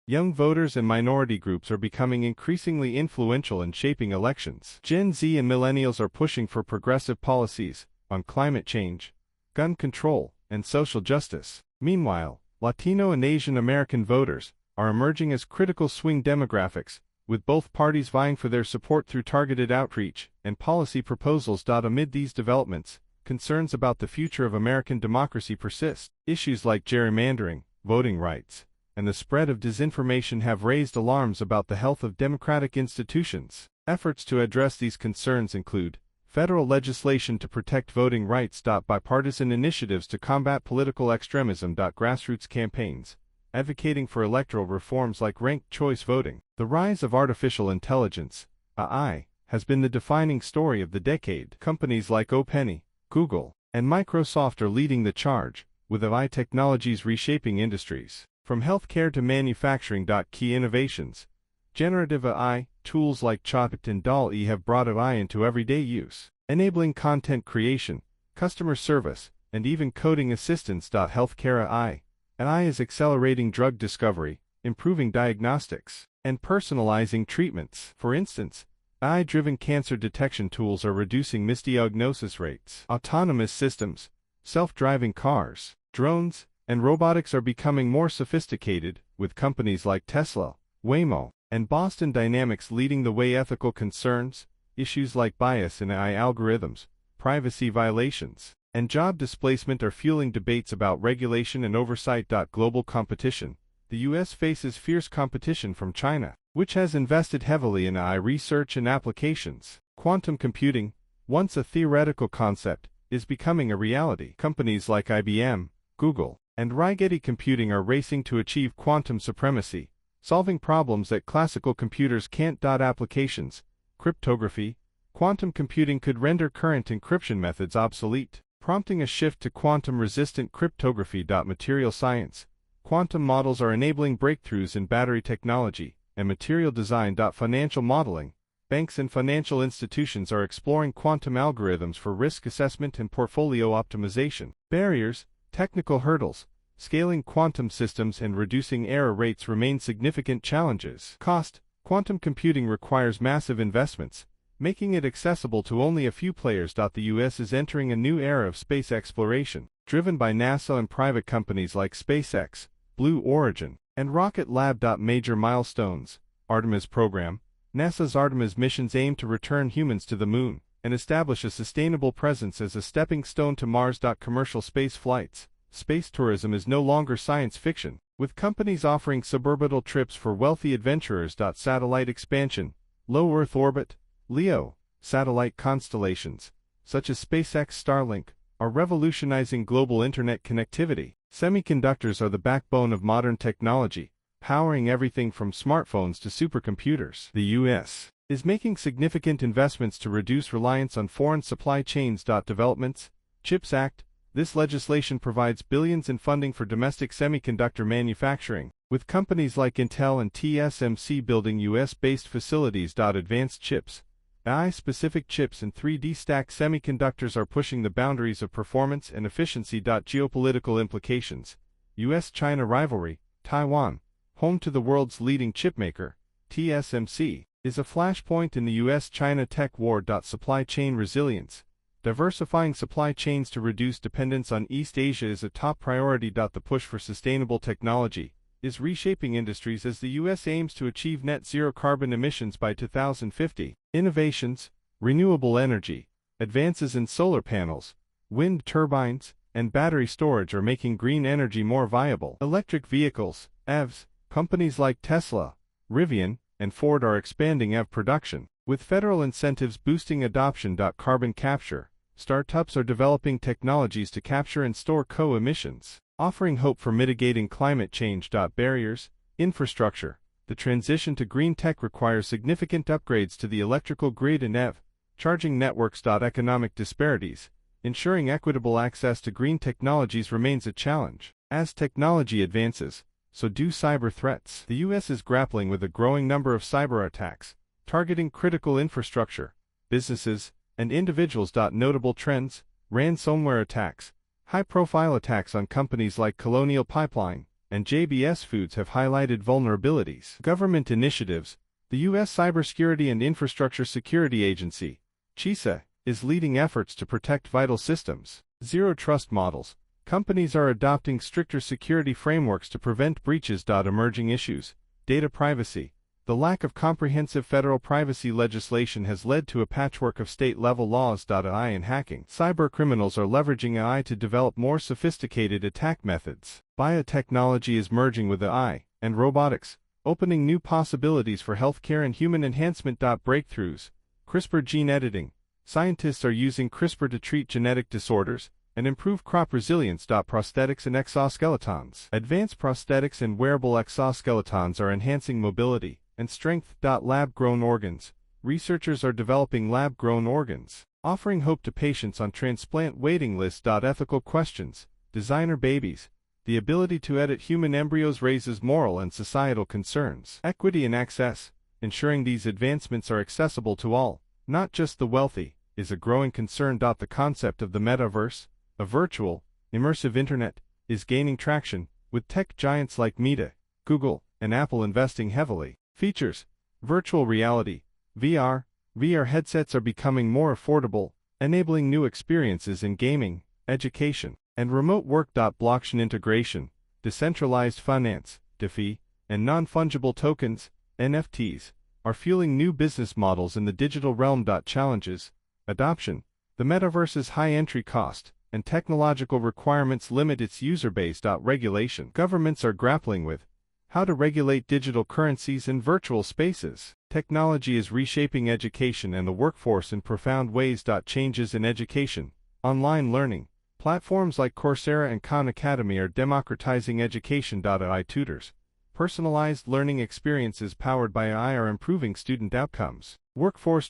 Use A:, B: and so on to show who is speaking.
A: Young voters and minority groups are becoming increasingly influential in shaping elections. Gen Z and millennials are pushing for progressive policies on climate change, gun control, and social justice. Meanwhile, Latino and Asian American voters are emerging as critical swing demographics, with both parties vying for their support through targeted outreach and policy proposals. Amid these developments, concerns about the future of American democracy persist. Issues like gerrymandering, voting rights, and the spread of disinformation have raised alarms about the health of democratic institutions. Efforts to address these concerns include federal legislation to protect voting rights. Bipartisan initiatives to combat political extremism. Grassroots campaigns advocating for electoral reforms like ranked choice voting. The rise of artificial intelligence, AI, has been the defining story of the decade. Companies like OpenAI, Google, and Microsoft are leading the charge, with AI technologies reshaping industries. From healthcare to manufacturing. Key innovations. Generative AI, tools like Chat and DALL-E have brought AI into everyday use, enabling content creation, customer service, and even coding assistance. Healthcare AI is accelerating drug discovery, improving diagnostics, and personalizing treatments. For instance, AI-driven cancer detection tools are reducing misdiagnosis rates. Autonomous systems, self-driving cars, drones, and robotics are becoming more sophisticated, with companies like Tesla, Waymo, and Boston Dynamics leading the way. Ethical concerns, issues like bias in AI algorithms, privacy violations, and job displacement are fueling debates about regulation and oversight. Global competition. The U.S. faces fierce competition from China, which has invested heavily in AI research and applications. Quantum computing, once a theoretical concept, is becoming a reality. Companies like IBM, Google, and Rigetti Computing are racing to achieve quantum supremacy, solving problems that classical computers can't. Applications, cryptography, quantum computing could render current encryption methods obsolete, prompting a shift to quantum-resistant cryptography. Material science, quantum models are enabling breakthroughs in battery technology and material design. Financial modeling, banks and financial institutions are exploring quantum algorithms for risk assessment and portfolio optimization. Barriers, technical hurdles, scaling quantum systems and reducing error rates remain significant challenges. Cost, quantum computing requires massive investments, making it accessible to only a few players. The U.S. is entering a new era of space exploration, driven by NASA and private companies like SpaceX, Blue Origin, and Rocket Lab. Major milestones. Artemis program. NASA's Artemis missions aim to return humans to the Moon and establish a sustainable presence as a stepping stone to Mars. Commercial space flights. Space tourism is no longer science fiction, with companies offering suborbital trips for wealthy adventurers. Satellite expansion. Low Earth orbit, LEO, satellite constellations, such as SpaceX Starlink, are revolutionizing global internet connectivity. Semiconductors are the backbone of modern technology, powering everything from smartphones to supercomputers. The U.S. is making significant investments to reduce reliance on foreign supply chains. Developments, CHIPS Act. This legislation provides billions in funding for domestic semiconductor manufacturing, with companies like Intel and TSMC building U.S.-based facilities. Advanced chips. AI-specific chips and 3D stacked semiconductors are pushing the boundaries of performance and efficiency. Geopolitical implications. U.S.-China rivalry. Taiwan, home to the world's leading chipmaker, TSMC, is a flashpoint in the U.S.-China tech war. Supply chain resilience. Diversifying supply chains to reduce dependence on East Asia is a top priority. The push for sustainable technology is reshaping industries as the U.S. aims to achieve net zero carbon emissions by 2050. Innovations, renewable energy, advances in solar panels, wind turbines, and battery storage are making green energy more viable. Electric vehicles, EVs, companies like Tesla, Rivian, and Ford are expanding EV production, with federal incentives boosting adoption. Carbon capture. Startups are developing technologies to capture and store co-emissions, offering hope for mitigating climate change. Barriers, infrastructure. The transition to green tech requires significant upgrades to the electrical grid and EV charging networks. Economic disparities. Ensuring equitable access to green technologies remains a challenge. As technology advances, so do cyber threats. The U.S. is grappling with a growing number of cyber attacks, targeting critical infrastructure, businesses, and individuals. Notable trends, ransomware attacks. High-profile attacks on companies like Colonial Pipeline, and JBS Foods have highlighted vulnerabilities. Government initiatives. The U.S. Cybersecurity and Infrastructure Security Agency, CISA, is leading efforts to protect vital systems. Zero trust models. Companies are adopting stricter security frameworks to prevent breaches. Emerging issues. Data privacy. The lack of comprehensive federal privacy legislation has led to a patchwork of state-level laws. AI and hacking. Cybercriminals are leveraging AI to develop more sophisticated attack methods. Biotechnology is merging with AI and robotics, opening new possibilities for healthcare and human enhancement. Breakthroughs. CRISPR gene editing. Scientists are using CRISPR to treat genetic disorders and improve crop resilience. Prosthetics and exoskeletons. Advanced prosthetics and wearable exoskeletons are enhancing mobility and strength. Lab-grown organs. Researchers are developing lab-grown organs, offering hope to patients on transplant waiting lists. Ethical questions. Designer babies. The ability to edit human embryos raises moral and societal concerns. Equity and access. Ensuring these advancements are accessible to all, not just the wealthy, is a growing concern. The concept of the metaverse, a virtual, immersive internet, is gaining traction, with tech giants like Meta, Google, and Apple investing heavily. Features. Virtual reality, VR. VR headsets are becoming more affordable, enabling new experiences in gaming, education, and remote work. Blockchain integration, decentralized finance, DeFi, and non-fungible tokens, NFTs, are fueling new business models in the digital realm. Challenges. Adoption. The metaverse's high entry cost and technological requirements limit its user base. Regulation. Governments are grappling with how to regulate digital currencies and virtual spaces. Technology is reshaping education and the workforce in profound ways. Changes in education. Online learning. Platforms like Coursera and Khan Academy are democratizing education. AI tutors. Personalized learning experiences powered by AI are improving student outcomes. Workforce